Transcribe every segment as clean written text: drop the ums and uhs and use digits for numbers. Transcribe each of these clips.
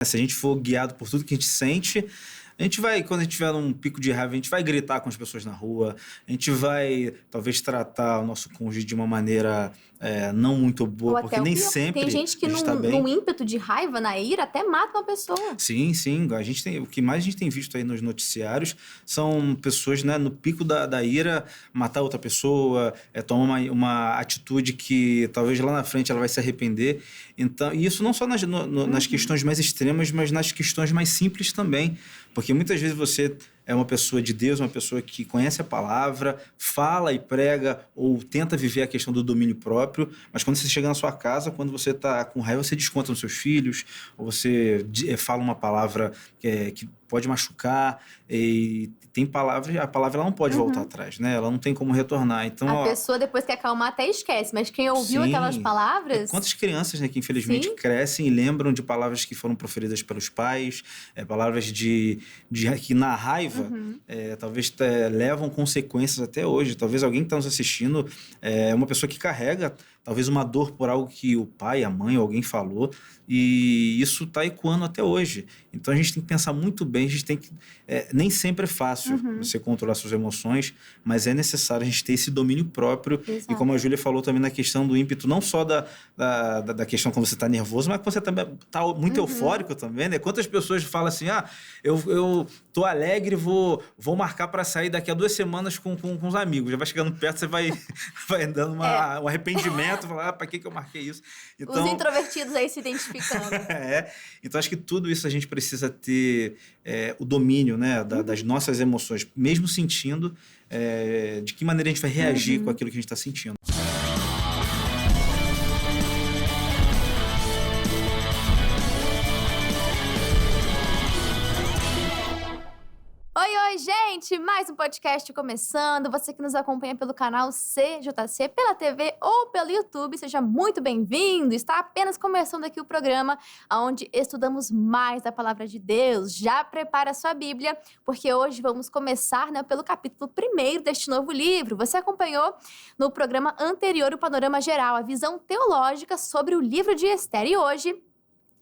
Se a gente for guiado por tudo que a gente sente, a gente vai, quando a gente tiver num pico de raiva, a gente vai gritar com as pessoas na rua, a gente vai talvez tratar o nosso cônjuge de uma maneira não muito boa, Ou porque até o nem pior. sempre Tem gente que a gente tá bem. num ímpeto de raiva, na ira, até mata uma pessoa. Sim, o que mais a gente tem visto aí nos noticiários são pessoas, né, no pico da ira, matar outra pessoa, tomar uma atitude que talvez lá na frente ela vai se arrepender. Então, e isso não só nas questões mais extremas, mas nas questões mais simples também. Porque muitas vezes você é uma pessoa de Deus, uma pessoa que conhece a palavra, fala e prega ou tenta viver a questão do domínio próprio, mas quando você chega na sua casa, quando você está com raiva, você desconta nos seus filhos, ou você fala uma palavra que pode machucar, e tem palavras, a palavra ela não pode voltar atrás, né? Ela não tem como retornar. Então, a pessoa depois que acalmar até esquece, mas quem ouviu aquelas palavras... Quantas crianças, né, que infelizmente crescem e lembram de palavras que foram proferidas pelos pais, palavras que na raiva talvez levam consequências até hoje. Talvez alguém que está nos assistindo é uma pessoa que carrega talvez uma dor por algo que o pai, a mãe ou alguém falou, e isso está ecoando até hoje. Então a gente tem que pensar muito bem, a gente tem que... nem sempre é fácil você controlar suas emoções, mas é necessário a gente ter esse domínio próprio. Exato. E como a Júlia falou também na questão do ímpeto, não só da questão quando você está nervoso, mas quando você também está muito eufórico também, né? Quantas pessoas falam assim, eu tô alegre, vou marcar para sair daqui a 2 semanas com os amigos. Já vai chegando perto, você vai dando um arrependimento, falar, para que eu marquei isso? Então, os introvertidos aí se identificando. Então acho que tudo isso a gente precisa ter o domínio, né, das nossas emoções, mesmo sentindo, de que maneira a gente vai reagir com aquilo que a gente está sentindo. Oi, gente! Mais um podcast começando. Você que nos acompanha pelo canal CJC, pela TV ou pelo YouTube, seja muito bem-vindo. Está apenas começando aqui o programa onde estudamos mais da Palavra de Deus. Já prepara a sua Bíblia, porque hoje vamos começar, né, pelo capítulo 1 deste novo livro. Você acompanhou no programa anterior o panorama geral, a visão teológica sobre o livro de Ester. E hoje...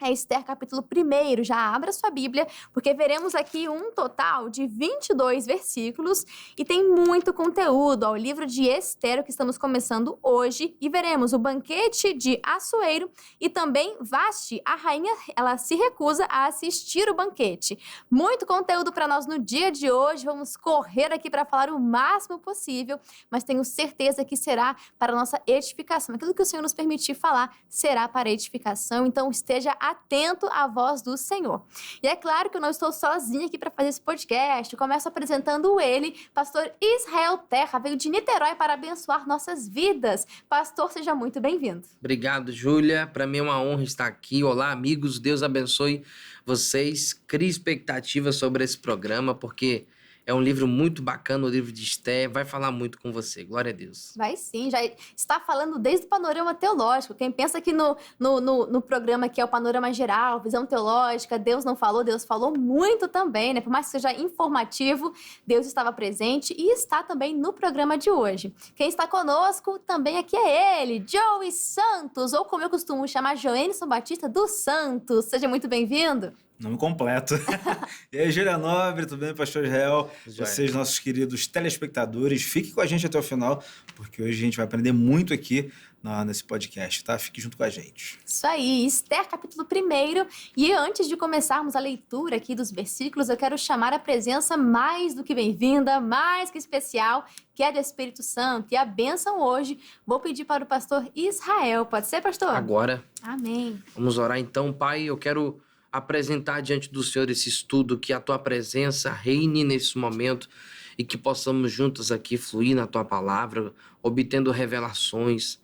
é Ester, capítulo 1. Já abra sua Bíblia, porque veremos aqui um total de 22 versículos e tem muito conteúdo ao livro de Ester, que estamos começando hoje, e veremos o banquete de Assuero e também Vasti, a rainha, ela se recusa a assistir o banquete. Muito conteúdo para nós no dia de hoje, vamos correr aqui para falar o máximo possível, mas tenho certeza que será para a nossa edificação. Aquilo que o Senhor nos permitir falar será para edificação, então esteja atento à voz do Senhor. E é claro que eu não estou sozinha aqui para fazer esse podcast. Eu começo apresentando ele, pastor Israel Terra, veio de Niterói para abençoar nossas vidas. Pastor, seja muito bem-vindo. Obrigado, Júlia. Para mim é uma honra estar aqui. Olá, amigos. Deus abençoe vocês. Crie expectativa sobre esse programa, porque é um livro muito bacana, o livro de Ester. Vai falar muito com você. Glória a Deus. Vai sim, já está falando desde o panorama teológico. Quem pensa que no programa que é o panorama geral, visão teológica, Deus não falou, Deus falou muito também, né? Por mais que seja informativo, Deus estava presente e está também no programa de hoje. Quem está conosco também aqui é ele, Joey Santos, ou como eu costumo chamar, Joenison Batista dos Santos. Seja muito bem-vindo. Nome completo. E aí, Júlia Nobre, tudo bem, pastor Israel? Vocês, nossos queridos telespectadores, fiquem com a gente até o final, porque hoje a gente vai aprender muito aqui nesse podcast, tá? Fique junto com a gente. Isso aí, Ester, capítulo 1. E antes de começarmos a leitura aqui dos versículos, eu quero chamar a presença mais do que bem-vinda, mais que especial, que é do Espírito Santo. E a bênção hoje, vou pedir para o pastor Israel. Pode ser, pastor? Agora. Amém. Vamos orar então, Pai. Eu quero apresentar diante do Senhor esse estudo, que a Tua presença reine nesse momento e que possamos juntos aqui fluir na Tua palavra, obtendo revelações,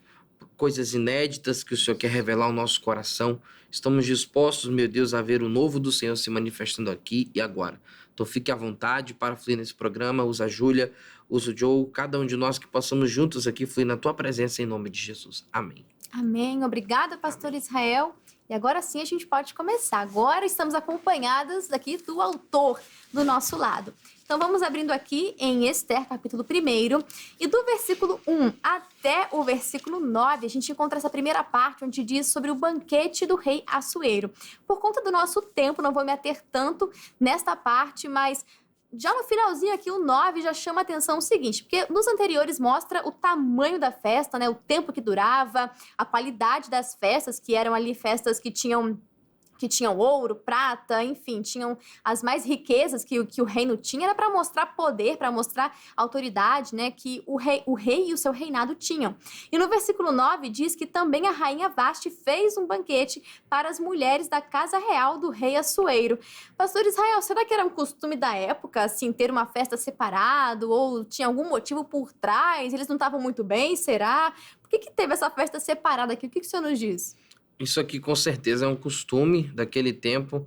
coisas inéditas que o Senhor quer revelar ao nosso coração. Estamos dispostos, meu Deus, a ver o novo do Senhor se manifestando aqui e agora. Então fique à vontade para fluir nesse programa. Usa a Júlia, usa o Joe, cada um de nós que possamos juntos aqui fluir na Tua presença em nome de Jesus. Amém. Amém. Obrigada, pastor Israel. E agora sim a gente pode começar. Agora estamos acompanhadas aqui do autor do nosso lado. Então vamos abrindo aqui em Ester, capítulo 1, e do versículo 1 até o versículo 9, a gente encontra essa primeira parte onde diz sobre o banquete do rei Assuero. Por conta do nosso tempo, não vou me ater tanto nesta parte, mas já no finalzinho aqui, o 9 já chama a atenção o seguinte, porque nos anteriores mostra o tamanho da festa, né, o tempo que durava, a qualidade das festas, que eram ali festas que tinham ouro, prata, enfim, tinham as mais riquezas que o reino tinha, era para mostrar poder, para mostrar autoridade, né, que o rei e o seu reinado tinham. E no versículo 9 diz que também a rainha Vasti fez um banquete para as mulheres da casa real do rei Assuero. Pastor Israel, será que era um costume da época, assim, ter uma festa separado, ou tinha algum motivo por trás? Eles não estavam muito bem, será? Por que teve essa festa separada aqui? O que o senhor nos diz? Isso aqui com certeza é um costume daquele tempo,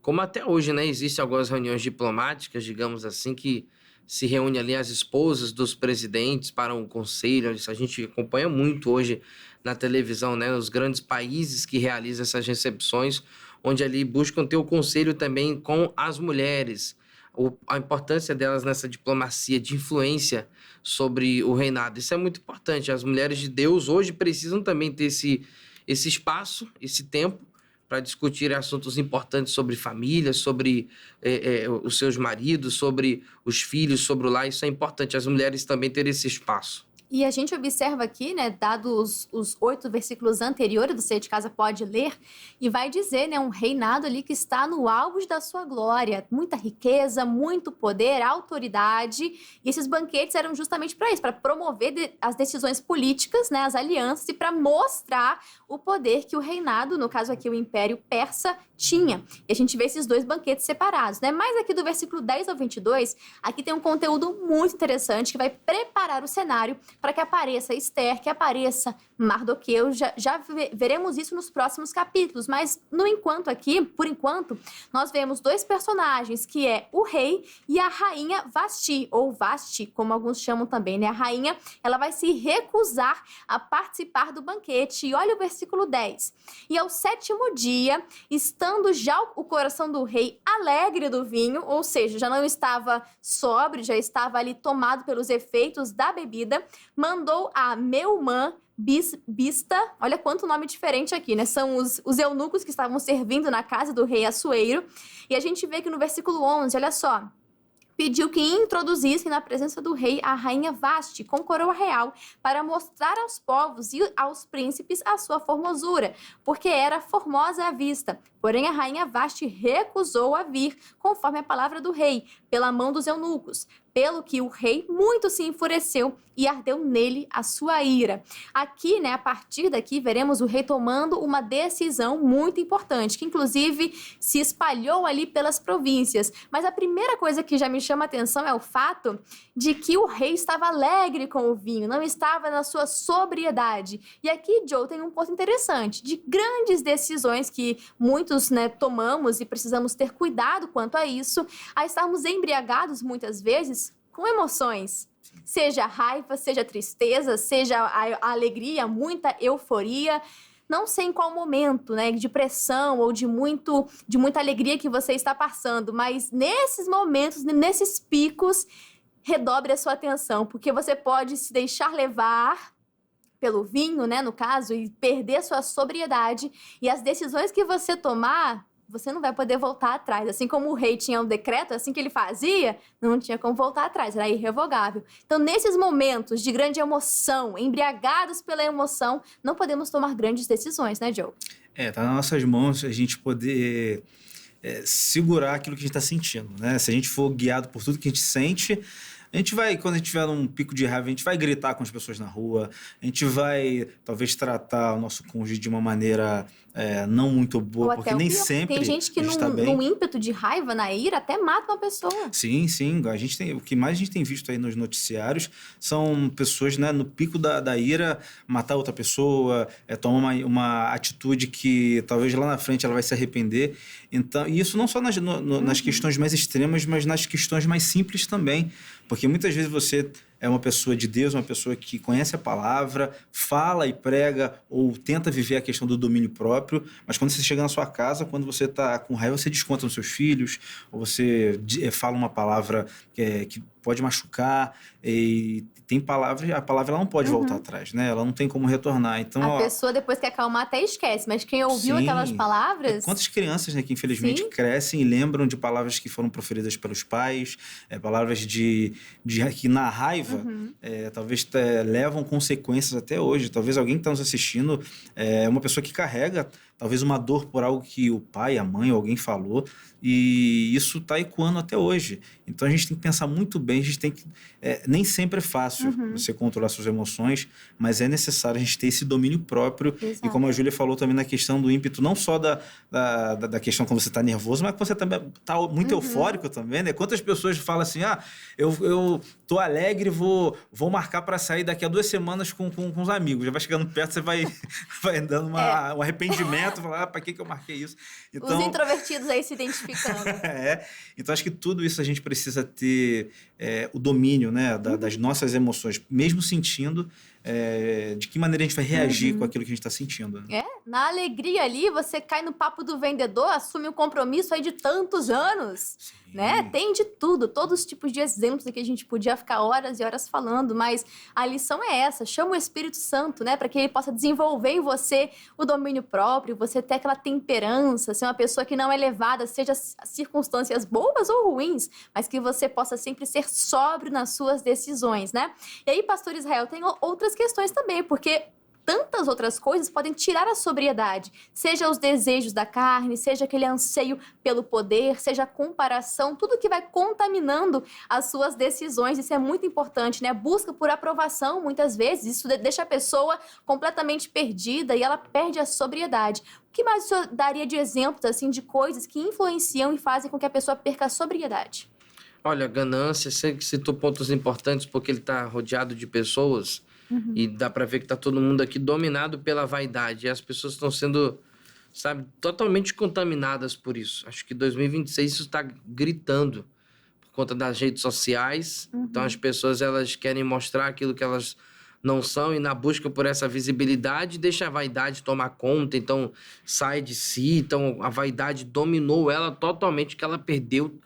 como até hoje, né? Existem algumas reuniões diplomáticas, digamos assim, que se reúne ali as esposas dos presidentes para um conselho. Isso a gente acompanha muito hoje na televisão, né? Os grandes países que realizam essas recepções, onde ali buscam ter o conselho também com as mulheres. A importância delas nessa diplomacia de influência sobre o reinado. Isso é muito importante. As mulheres de Deus hoje precisam também ter esse espaço, esse tempo, para discutir assuntos importantes sobre família, sobre os seus maridos, sobre os filhos, sobre o lar. Isso é importante, as mulheres também terem esse espaço. E a gente observa aqui, né, dados os 8 versículos anteriores, você de casa pode ler, e vai dizer, né, um reinado ali que está no auge da sua glória, muita riqueza, muito poder, autoridade, e esses banquetes eram justamente para isso, para promover as decisões políticas, né, as alianças, e para mostrar o poder que o reinado, no caso aqui o Império Persa, tinha. E a gente vê esses 2 banquetes separados, né? Mas aqui do versículo 10 ao 22, aqui tem um conteúdo muito interessante que vai preparar o cenário para que apareça Ester, que apareça Mardoqueu. Já veremos isso nos próximos capítulos, mas por enquanto, nós vemos 2 personagens, que é o rei e a rainha Vasti, ou Vasti, como alguns chamam também, né? A rainha, ela vai se recusar a participar do banquete. E olha o versículo 10. E ao 7º dia, estando já o coração do rei alegre do vinho, ou seja, já não estava sóbrio, já estava ali tomado pelos efeitos da bebida, mandou a Meumã Bista, olha quanto nome diferente aqui, né? São os eunucos que estavam servindo na casa do rei Assuero. E a gente vê que no versículo 11, olha só, pediu que introduzissem na presença do rei a rainha Vasti com coroa real para mostrar aos povos e aos príncipes a sua formosura, porque era formosa à vista. Porém, a rainha Vasti recusou a vir, conforme a palavra do rei, pela mão dos eunucos, pelo que o rei muito se enfureceu e ardeu nele a sua ira. Aqui, né, a partir daqui, veremos o rei tomando uma decisão muito importante, que inclusive se espalhou ali pelas províncias. Mas a primeira coisa que já me chama a atenção é o fato de que o rei estava alegre com o vinho, não estava na sua sobriedade. E aqui, Joe, tem um ponto interessante, de grandes decisões que muitos, né, tomamos e precisamos ter cuidado quanto a isso, a estarmos embriagados muitas vezes com emoções. Seja raiva, seja tristeza, seja a alegria, muita euforia. Não sei em qual momento, né, de pressão ou de muita alegria que você está passando, mas nesses momentos, nesses picos, redobre a sua atenção, porque você pode se deixar levar pelo vinho, né, no caso, e perder a sua sobriedade, e as decisões que você tomar, você não vai poder voltar atrás. Assim como o rei tinha um decreto, assim que ele fazia, não tinha como voltar atrás, era irrevogável. Então, nesses momentos de grande emoção, embriagados pela emoção, não podemos tomar grandes decisões, né, Joe? Tá nas nossas mãos a gente poder segurar aquilo que a gente está sentindo, né? Se a gente for guiado por tudo que a gente sente, a gente vai, quando a gente tiver num pico de raiva, a gente vai gritar com as pessoas na rua, a gente vai, talvez, tratar o nosso cônjuge de uma maneira não muito boa, porque nem sempre tem gente que a gente tá bem. num ímpeto de raiva, na ira, até mata uma pessoa. Sim. O que mais a gente tem visto aí nos noticiários são pessoas, né, no pico da ira, matar outra pessoa, tomar uma atitude que talvez lá na frente ela vai se arrepender. Então, e isso não só nas questões mais extremas, mas nas questões mais simples também. Porque muitas vezes você é uma pessoa de Deus, uma pessoa que conhece a palavra, fala e prega ou tenta viver a questão do domínio próprio, mas quando você chega na sua casa, quando você está com raiva, você desconta nos seus filhos, ou você fala uma palavra que pode machucar, e tem palavras, a palavra ela não pode voltar atrás, né? Ela não tem como retornar. Então, A pessoa, depois que acalmar, até esquece, mas quem ouviu sim. aquelas palavras... Quantas crianças, né, que infelizmente Sim. crescem e lembram de palavras que foram proferidas pelos pais, palavras que na raiva talvez levam consequências até hoje. Talvez alguém que está nos assistindo é uma pessoa que carrega talvez uma dor por algo que o pai, a mãe ou alguém falou, e isso está ecoando até hoje. Então a gente tem que pensar muito bem, a gente tem que... nem sempre é fácil você controlar suas emoções, mas é necessário a gente ter esse domínio próprio. Exato. E como a Júlia falou também na questão do ímpeto, não só da questão quando você está nervoso, mas quando você também está muito eufórico também, né? Quantas pessoas falam assim, eu tô alegre, vou marcar para sair daqui a 2 semanas com os amigos. Já vai chegando perto, você vai dando um arrependimento, falar, para que eu marquei isso? Então, os introvertidos aí se identificando. Então acho que tudo isso a gente precisa ter o domínio, né, das nossas emoções, mesmo sentindo, de que maneira a gente vai reagir com aquilo que a gente está sentindo. Né? Na alegria ali, você cai no papo do vendedor, assume um compromisso aí de tantos anos, né? Tem de tudo, todos os tipos de exemplos que a gente podia ficar horas e horas falando, mas a lição é essa, chama o Espírito Santo, né? Para que ele possa desenvolver em você o domínio próprio, você ter aquela temperança, ser uma pessoa que não é levada, seja circunstâncias boas ou ruins, mas que você possa sempre ser sóbrio nas suas decisões, né? E aí, pastor Israel, tem outras questões também, porque tantas outras coisas podem tirar a sobriedade, seja os desejos da carne, seja aquele anseio pelo poder, seja a comparação, tudo que vai contaminando as suas decisões. Isso é muito importante, né? Busca por aprovação, muitas vezes, isso deixa a pessoa completamente perdida e ela perde a sobriedade. O que mais o senhor daria de exemplos, assim, de coisas que influenciam e fazem com que a pessoa perca a sobriedade? Olha, ganância, você citou pontos importantes porque ele está rodeado de pessoas e dá para ver que está todo mundo aqui dominado pela vaidade. E as pessoas estão sendo, sabe, totalmente contaminadas por isso. Acho que 2026 isso está gritando por conta das redes sociais. Então as pessoas elas querem mostrar aquilo que elas não são e na busca por essa visibilidade deixa a vaidade tomar conta, então sai de si. Então a vaidade dominou ela totalmente, que ela perdeu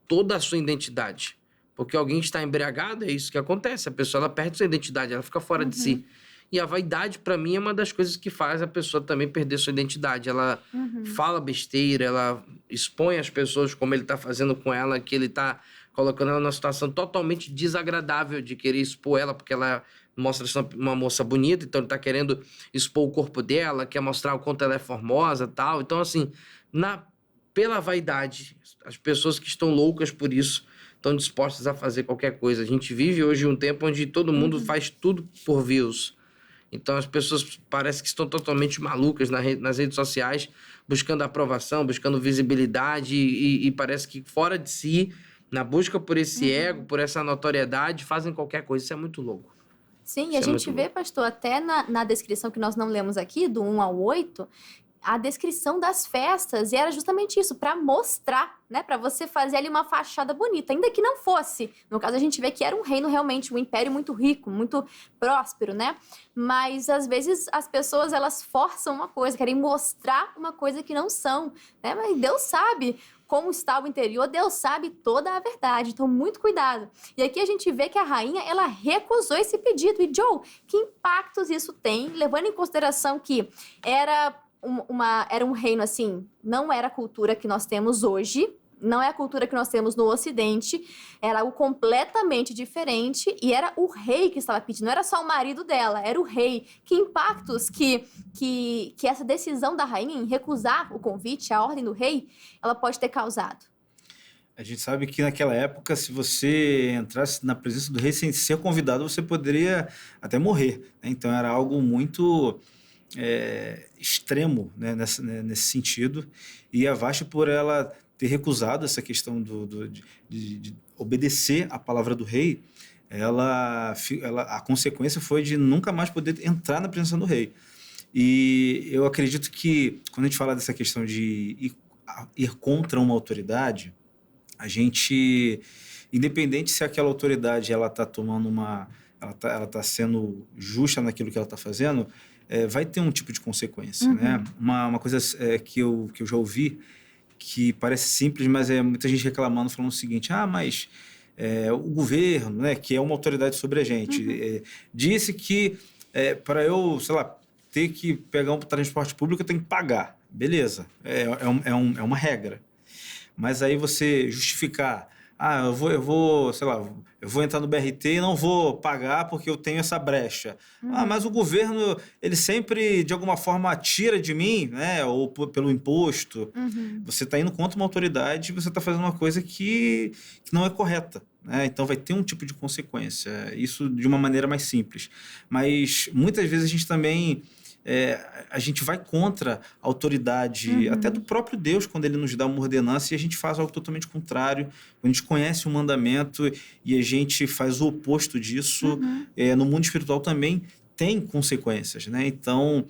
toda a sua identidade. Porque alguém está embriagado, é isso que acontece. A pessoa ela perde sua identidade, ela fica fora de si. E a vaidade, para mim, é uma das coisas que faz a pessoa também perder sua identidade. Ela fala besteira, ela expõe as pessoas como ele está fazendo com ela, que ele está colocando ela numa situação totalmente desagradável de querer expor ela, porque ela mostra uma moça bonita, então ele está querendo expor o corpo dela, quer mostrar o quanto ela é formosa e tal. Então, assim, pela vaidade, as pessoas que estão loucas por isso estão dispostas a fazer qualquer coisa. A gente vive hoje um tempo onde todo mundo faz tudo por views. Então as pessoas parecem que estão totalmente malucas nas redes sociais, buscando aprovação, buscando visibilidade e parece que fora de si, na busca por esse ego, por essa notoriedade, fazem qualquer coisa. Isso é muito louco. Sim, e a gente vê, pastor, até na descrição que nós não lemos aqui, do 1 ao 8, a descrição das festas, e era justamente isso, para mostrar, né, para você fazer ali uma fachada bonita, ainda que não fosse. No caso, a gente vê que era um reino realmente, um império muito rico, muito próspero, né? Mas, às vezes, as pessoas, elas forçam uma coisa, querem mostrar uma coisa que não são, né? Mas Deus sabe como está o interior, Deus sabe toda a verdade, então muito cuidado. E aqui a gente vê que a rainha, ela recusou esse pedido. E, Joe, que impactos isso tem, levando em consideração que era um reino, assim, não era a cultura que nós temos hoje, não é a cultura que nós temos no Ocidente, era algo completamente diferente e era o rei que estava pedindo, não era só o marido dela, era o rei. Que impactos que essa decisão da rainha em recusar o convite, a ordem do rei, ela pode ter causado? A gente sabe que naquela época, se você entrasse na presença do rei sem ser convidado, você poderia até morrer, né? Então era algo muito extremo, né, nesse sentido, e a Vashti, por ela ter recusado essa questão de obedecer à palavra do rei, a consequência foi de nunca mais poder entrar na presença do rei. E eu acredito que, quando a gente fala dessa questão de ir contra uma autoridade, a gente, independente se aquela autoridade ela está tomando ela tá sendo justa naquilo que ela está fazendo, vai ter um tipo de consequência, né? Uma coisa que eu já ouvi, que parece simples, mas muita gente reclamando, falando o seguinte: mas o governo, né, que é uma autoridade sobre a gente, disse que para eu, sei lá, ter que pegar um transporte público, eu tenho que pagar. Beleza, é uma regra. Mas aí você justificar, eu vou, sei lá, eu vou entrar no BRT e não vou pagar porque eu tenho essa brecha. Mas o governo, ele sempre, de alguma forma, tira de mim, né? Ou pelo imposto. Você está indo contra uma autoridade e você está fazendo uma coisa que não é correta, né? Então vai ter um tipo de consequência. Isso de uma maneira mais simples. Mas muitas vezes a gente também... a gente vai contra a autoridade, até do próprio Deus, quando ele nos dá uma ordenança, e a gente faz algo totalmente contrário. A gente conhece o mandamento e a gente faz o oposto disso. No mundo espiritual também tem consequências, né? Então,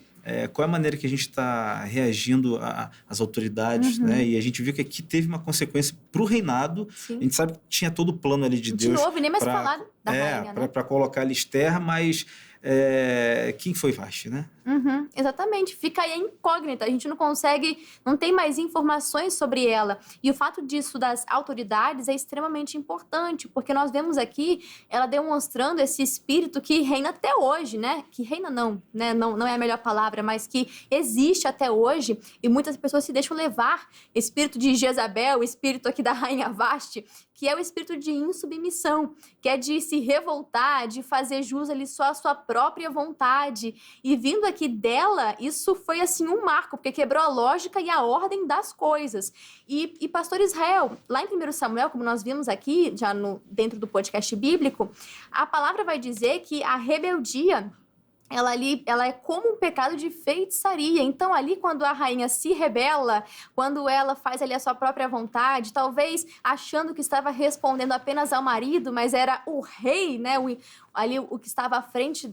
qual é a maneira que a gente está reagindo às autoridades, né? E a gente viu que aqui teve uma consequência para o reinado. Sim. A gente sabe que tinha todo o plano ali de Deus. De novo, nem mais falar da rainha, né? Para colocar ali Esther, mas quem foi Vasti, né? Exatamente, fica aí a incógnita, a gente não tem mais informações sobre ela. E o fato disso das autoridades é extremamente importante, porque nós vemos aqui ela demonstrando esse espírito que reina até hoje, né? Que reina não, né? Não é a melhor palavra, mas que existe até hoje, e muitas pessoas se deixam levar. Espírito de Jezabel, o espírito aqui da rainha Vasti, que é o espírito de insubmissão, que é de se revoltar, de fazer jus ali só à sua própria vontade. E vindo aqui dela, isso foi assim um marco, porque quebrou a lógica e a ordem das coisas. E pastor Israel, lá em 1 Samuel, como nós vimos aqui, já dentro do podcast bíblico, a palavra vai dizer que a rebeldia... ela é como um pecado de feitiçaria. Então, ali, quando a rainha se rebela, quando ela faz ali a sua própria vontade, talvez achando que estava respondendo apenas ao marido, mas era o rei, né? O que estava à frente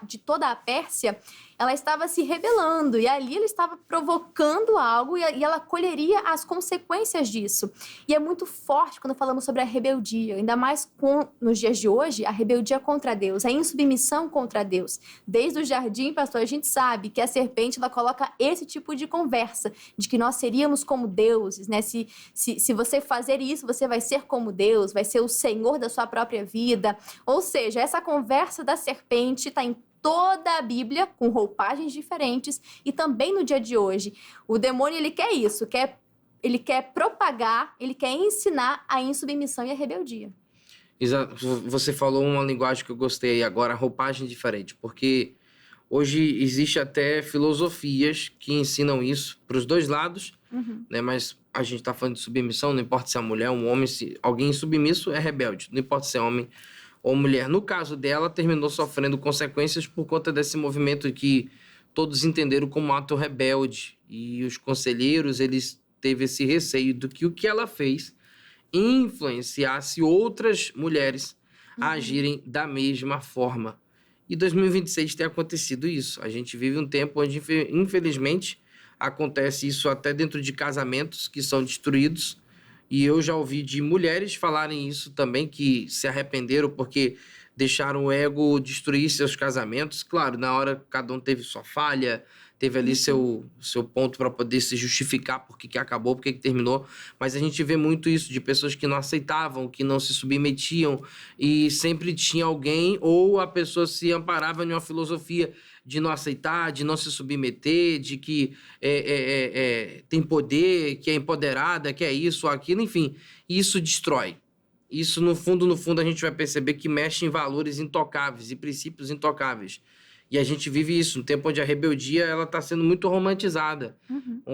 de toda a Pérsia, ela estava se rebelando. E ali ela estava provocando algo e ela colheria as consequências disso. E é muito forte quando falamos sobre a rebeldia, ainda mais nos dias de hoje, a rebeldia contra Deus, a insubmissão contra Deus. Desde o jardim, pastor, a gente sabe que a serpente ela coloca esse tipo de conversa, de que nós seríamos como deuses, né? Se você fazer isso, você vai ser como Deus, vai ser o senhor da sua própria vida. Ou seja, essa conversa da serpente está em toda a Bíblia, com roupagens diferentes, e também no dia de hoje. O demônio, ele quer isso, ele quer propagar, ele quer ensinar a insubmissão e a rebeldia. Exato. Você falou uma linguagem que eu gostei agora, roupagem diferente, porque hoje existe até filosofias que ensinam isso para os dois lados, né? Mas a gente está falando de submissão, não importa se é mulher, um homem, se alguém submisso é rebelde, não importa se é homem ou mulher. No caso dela, terminou sofrendo consequências por conta desse movimento que todos entenderam como ato rebelde, e os conselheiros, eles teve esse receio do que o que ela fez influenciasse outras mulheres a agirem da mesma forma. E 2026 tem acontecido isso. A gente vive um tempo onde, infelizmente, acontece isso até dentro de casamentos que são destruídos. E eu já ouvi de mulheres falarem isso também, que se arrependeram porque deixaram o ego destruir seus casamentos. Claro, na hora cada um teve sua falha, teve ali seu ponto para poder se justificar por que acabou, por que terminou. Mas a gente vê muito isso de pessoas que não aceitavam, que não se submetiam, e sempre tinha alguém, ou a pessoa se amparava em uma filosofia de não aceitar, de não se submeter, de que tem poder, que é empoderada, que é isso ou aquilo, enfim. Isso destrói. Isso, no fundo, a gente vai perceber que mexe em valores intocáveis e princípios intocáveis. E a gente vive isso, um tempo onde a rebeldia ela está sendo muito romantizada.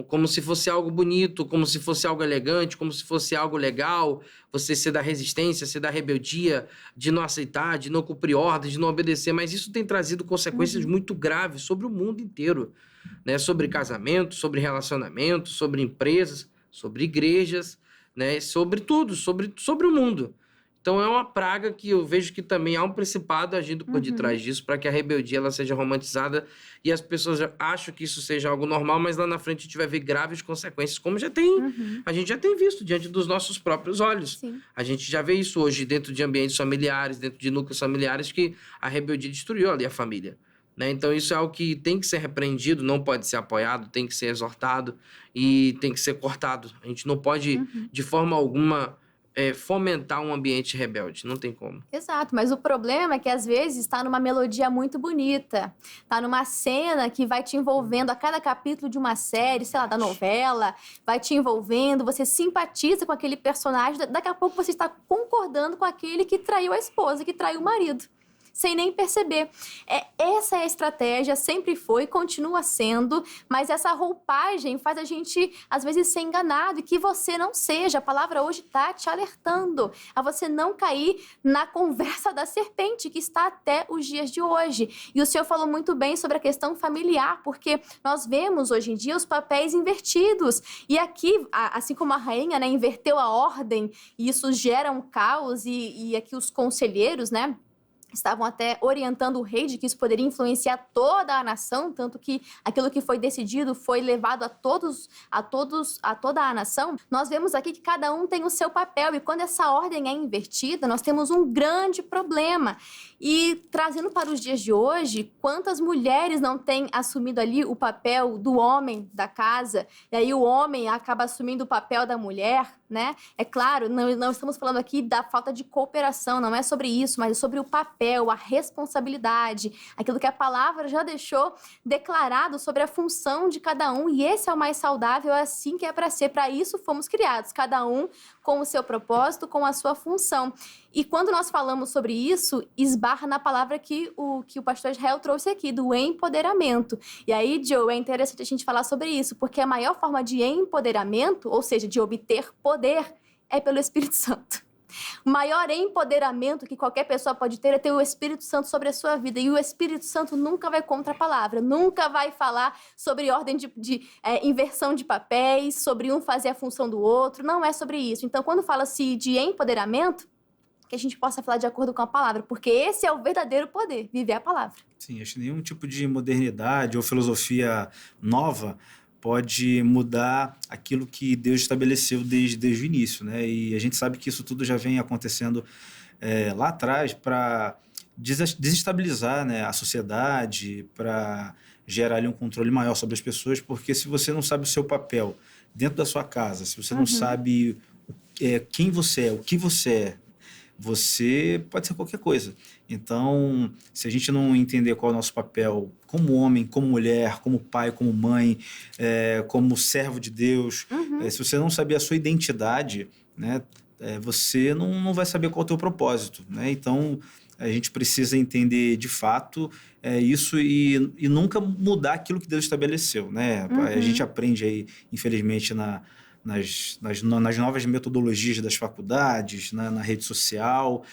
Como se fosse algo bonito, como se fosse algo elegante, como se fosse algo legal. Você ser da resistência, ser da rebeldia, de não aceitar, de não cumprir ordens, de não obedecer. Mas isso tem trazido consequências muito graves sobre o mundo inteiro, né? Sobre casamento, sobre relacionamento, sobre empresas, sobre igrejas, né? Sobre tudo, sobre o mundo. Então é uma praga que eu vejo que também há um principado agindo por detrás disso para que a rebeldia ela seja romantizada e as pessoas acham que isso seja algo normal, mas lá na frente a gente vai ver graves consequências, como a gente já tem visto diante dos nossos próprios olhos. Sim. A gente já vê isso hoje dentro de ambientes familiares, dentro de núcleos familiares, que a rebeldia destruiu ali a família. Né? Então isso é algo que tem que ser repreendido, não pode ser apoiado, tem que ser exortado e tem que ser cortado. A gente não pode, de forma alguma, fomentar um ambiente rebelde. Não tem como. Exato, mas o problema é que às vezes está numa melodia muito bonita, está numa cena que vai te envolvendo a cada capítulo de uma série, sei lá, da novela, vai te envolvendo, você simpatiza com aquele personagem, daqui a pouco você está concordando com aquele que traiu a esposa, que traiu o marido. Sem nem perceber. Essa é a estratégia, sempre foi, continua sendo, mas essa roupagem faz a gente, às vezes, ser enganado e que você não seja. A palavra hoje está te alertando a você não cair na conversa da serpente, que está até os dias de hoje. E o senhor falou muito bem sobre a questão familiar, porque nós vemos hoje em dia os papéis invertidos. E aqui, assim como a rainha, né, inverteu a ordem, e isso gera um caos, e aqui os conselheiros, né, estavam até orientando o rei de que isso poderia influenciar toda a nação, tanto que aquilo que foi decidido foi levado a toda a nação. Nós vemos aqui que cada um tem o seu papel e quando essa ordem é invertida, nós temos um grande problema. E trazendo para os dias de hoje, quantas mulheres não têm assumido ali o papel do homem da casa, e aí o homem acaba assumindo o papel da mulher, né? É claro, não estamos falando aqui da falta de cooperação, não é sobre isso, mas é sobre o papel, a responsabilidade, aquilo que a palavra já deixou declarado sobre a função de cada um, e esse é o mais saudável, é assim que é para ser, para isso fomos criados, cada um com o seu propósito, com a sua função. E quando nós falamos sobre isso, esbarra na palavra que o pastor Israel trouxe aqui, do empoderamento. E aí, Joe, é interessante a gente falar sobre isso, porque a maior forma de empoderamento, ou seja, de obter poder, é pelo Espírito Santo. O maior empoderamento que qualquer pessoa pode ter é ter o Espírito Santo sobre a sua vida. E o Espírito Santo nunca vai contra a palavra, nunca vai falar sobre ordem de inversão de papéis, sobre um fazer a função do outro, não é sobre isso. Então, quando fala-se de empoderamento, que a gente possa falar de acordo com a palavra, porque esse é o verdadeiro poder, viver a palavra. Sim, acho que nenhum tipo de modernidade ou filosofia nova pode mudar aquilo que Deus estabeleceu desde o início, né? E a gente sabe que isso tudo já vem acontecendo lá atrás para desestabilizar, né, a sociedade, para gerar ali um controle maior sobre as pessoas, porque se você não sabe o seu papel dentro da sua casa, se você não sabe quem você é, o que você é, você pode ser qualquer coisa. Então, se a gente não entender qual é o nosso papel como homem, como mulher, como pai, como mãe, como servo de Deus, se você não saber a sua identidade, né, você não vai saber qual é o teu propósito, né? Então, a gente precisa entender de fato isso e nunca mudar aquilo que Deus estabeleceu, né? A gente aprende aí, infelizmente, nas novas metodologias das faculdades, na rede social,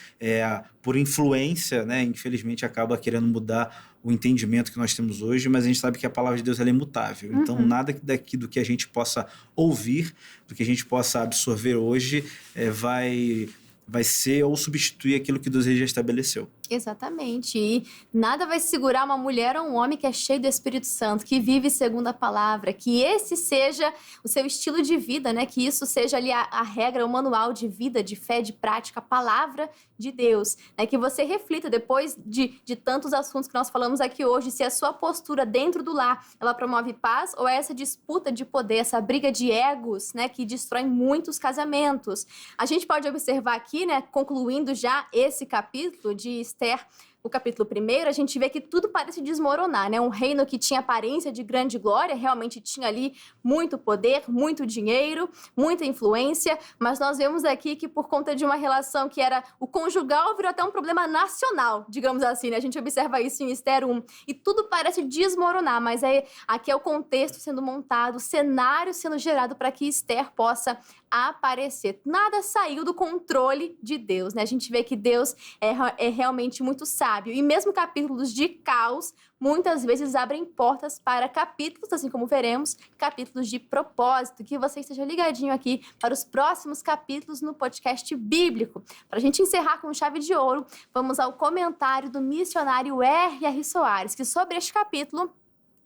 por influência, né? Infelizmente acaba querendo mudar o entendimento que nós temos hoje, mas a gente sabe que a palavra de Deus ela é imutável. Então, nada daqui do que a gente possa ouvir, do que a gente possa absorver hoje, vai ser ou substituir aquilo que Deus já estabeleceu. Exatamente. E nada vai segurar uma mulher ou um homem que é cheio do Espírito Santo, que vive segundo a palavra, que esse seja o seu estilo de vida, né? Que isso seja ali a regra, o manual de vida, de fé, de prática, a palavra de Deus. Né? Que você reflita depois de tantos assuntos que nós falamos aqui hoje, se a sua postura dentro do lar, ela promove paz ou é essa disputa de poder, essa briga de egos, né? Que destrói muitos casamentos. A gente pode observar aqui, né? Concluindo já esse capítulo de Esther, o capítulo 1, a gente vê que tudo parece desmoronar, né? Um reino que tinha aparência de grande glória, realmente tinha ali muito poder, muito dinheiro, muita influência, mas nós vemos aqui que por conta de uma relação que era o conjugal, virou até um problema nacional, digamos assim, né? A gente observa isso em Esther 1, e tudo parece desmoronar, mas aqui é o contexto sendo montado, o cenário sendo gerado para que Esther possa aparecer. Nada saiu do controle de Deus, né? A gente vê que Deus é realmente muito sábio. sábio. E mesmo capítulos de caos, muitas vezes abrem portas para capítulos, assim como veremos, capítulos de propósito. Que você esteja ligadinho aqui para os próximos capítulos no podcast bíblico. Para a gente encerrar com chave de ouro, vamos ao comentário do missionário R.R. Soares, que sobre este capítulo,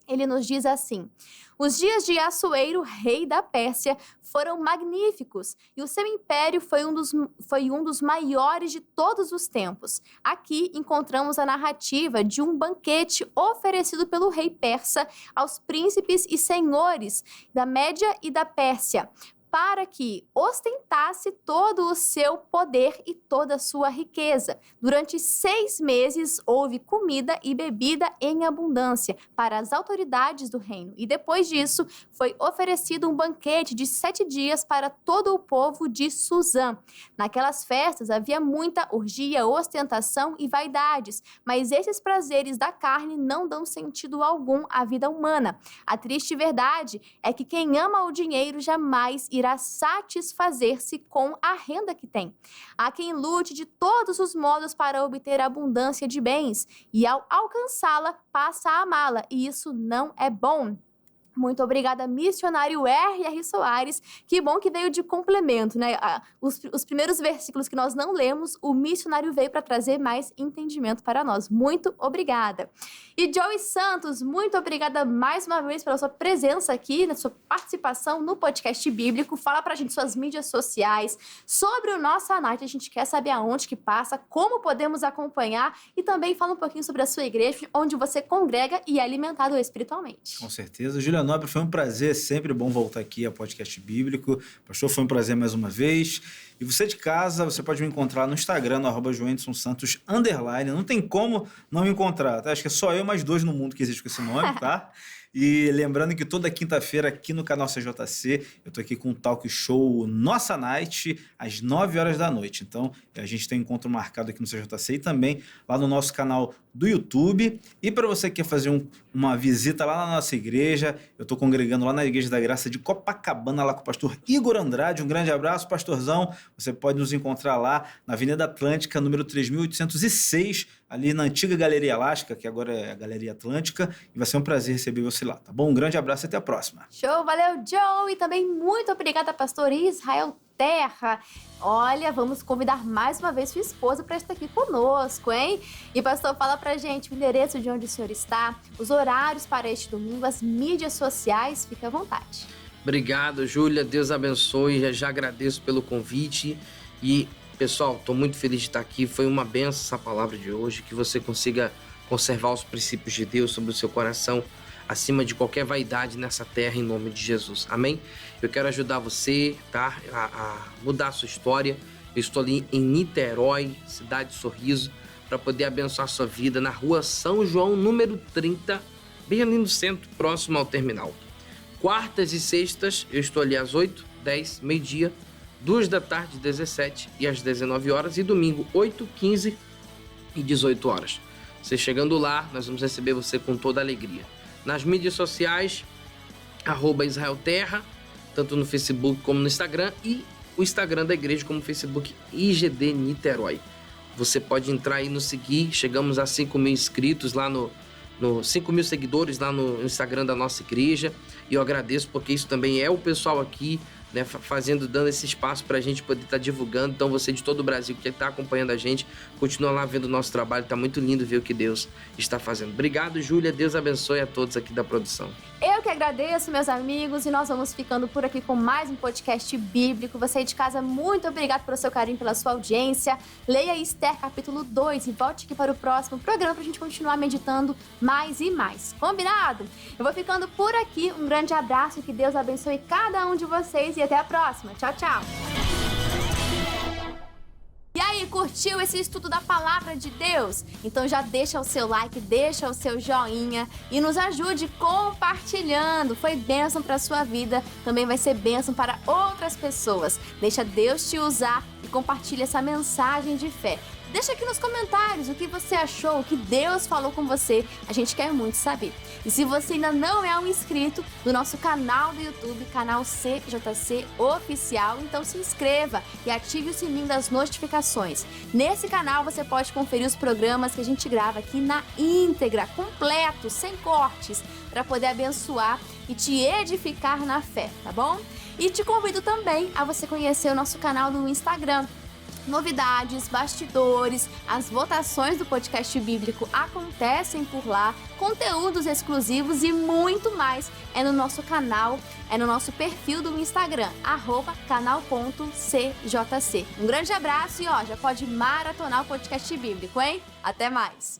ele nos diz assim: os dias de Assuero, rei da Pérsia, foram magníficos e o seu império foi um dos maiores de todos os tempos. Aqui encontramos a narrativa de um banquete oferecido pelo rei persa aos príncipes e senhores da Média e da Pérsia, para que ostentasse todo o seu poder e toda a sua riqueza. Durante 6 meses houve comida e bebida em abundância para as autoridades do reino. E depois disso foi oferecido um banquete de 7 dias para todo o povo de Suzã. Naquelas festas havia muita orgia, ostentação e vaidades, mas esses prazeres da carne não dão sentido algum à vida humana. A triste verdade é que quem ama o dinheiro jamais irá satisfazer-se com a renda que tem. Há quem lute de todos os modos para obter abundância de bens e, ao alcançá-la, passa a amá-la, e isso não é bom. Muito obrigada, missionário R.R. Soares. Que bom que veio de complemento, né? Os primeiros versículos que nós não lemos, o missionário veio para trazer mais entendimento para nós. Muito obrigada. E Joey Santos, muito obrigada mais uma vez pela sua presença aqui, na sua participação no podcast bíblico. Fala pra gente suas mídias sociais, sobre o Nossa Night. A gente quer saber aonde que passa, como podemos acompanhar, e também fala um pouquinho sobre a sua igreja, onde você congrega e é alimentado espiritualmente. Com certeza. Júlia Nobre, foi um prazer, sempre bom voltar aqui ao podcast bíblico. Pastor, foi um prazer mais uma vez. E você de casa, você pode me encontrar no Instagram, no @joendson_santos_. Não tem como não me encontrar, tá? Acho que é só eu mais 2 no mundo que existe com esse nome, tá? E lembrando que toda quinta-feira aqui no canal CJC, eu tô aqui com um talk show Nossa Night, às 9 horas da noite. Então, a gente tem um encontro marcado aqui no CJC e também lá no nosso canal do YouTube. E para você que quer fazer uma visita lá na nossa igreja, eu tô congregando lá na Igreja da Graça de Copacabana, lá com o pastor Igor Andrade. Um grande abraço, pastorzão. Você pode nos encontrar lá na Avenida Atlântica, número 3806, ali na antiga Galeria Alasca, que agora é a Galeria Atlântica. E vai ser um prazer receber você lá, tá bom? Um grande abraço e até a próxima. Show, valeu, Joe! E também muito obrigada, pastor Israel Terra. Olha, vamos convidar mais uma vez sua esposa para estar aqui conosco, hein? E pastor, fala pra gente o endereço de onde o senhor está, os horários para este domingo, as mídias sociais, fique à vontade. Obrigado, Júlia. Deus abençoe. Já agradeço pelo convite. E, pessoal, estou muito feliz de estar aqui. Foi uma benção essa palavra de hoje. Que você consiga conservar os princípios de Deus sobre o seu coração, acima de qualquer vaidade nessa terra, em nome de Jesus. Amém? Eu quero ajudar você, tá? A mudar a sua história. Eu estou ali em Niterói, cidade de Sorriso, para poder abençoar a sua vida na rua São João, número 30, bem ali no centro, próximo ao terminal. Quartas e sextas, eu estou ali às 8, 10, meio-dia, 2 da tarde, 17 e às 19 horas. E domingo, 8, 15 e 18 horas. Você chegando lá, nós vamos receber você com toda alegria. Nas mídias sociais, @IsraelTerra, tanto no Facebook como no Instagram, e o Instagram da igreja como Facebook IGD Niterói. Você pode entrar e nos seguir. Chegamos a 5.000 inscritos lá no 5.000 seguidores lá no Instagram da nossa igreja. E eu agradeço porque isso também é o pessoal aqui, né, dando esse espaço para a gente poder estar divulgando. Então você de todo o Brasil que está acompanhando a gente, continua lá vendo o nosso trabalho. Está muito lindo ver o que Deus está fazendo. Obrigado, Júlia. Deus abençoe a todos aqui da produção. Eu que agradeço, meus amigos, e nós vamos ficando por aqui com mais um podcast bíblico. Você aí de casa, muito obrigado pelo seu carinho, pela sua audiência. Leia Esther capítulo 2 e volte aqui para o próximo programa para a gente continuar meditando mais e mais. Combinado? Eu vou ficando por aqui. Um grande abraço e que Deus abençoe cada um de vocês e até a próxima. Tchau, tchau! E aí, curtiu esse estudo da Palavra de Deus? Então já deixa o seu like, deixa o seu joinha e nos ajude compartilhando. Foi bênção para a sua vida, também vai ser bênção para outras pessoas. Deixa Deus te usar e compartilha essa mensagem de fé. Deixa aqui nos comentários o que você achou, o que Deus falou com você. A gente quer muito saber. E se você ainda não é um inscrito do nosso canal do YouTube, canal CJC Oficial, então se inscreva e ative o sininho das notificações. Nesse canal você pode conferir os programas que a gente grava aqui na íntegra, completo, sem cortes, para poder abençoar e te edificar na fé, tá bom? E te convido também a você conhecer o nosso canal no Instagram. Novidades, bastidores, as votações do podcast bíblico acontecem por lá, conteúdos exclusivos e muito mais é no nosso canal, é no nosso perfil do Instagram, @canal.cjc. Um grande abraço e já pode maratonar o podcast bíblico, hein? Até mais!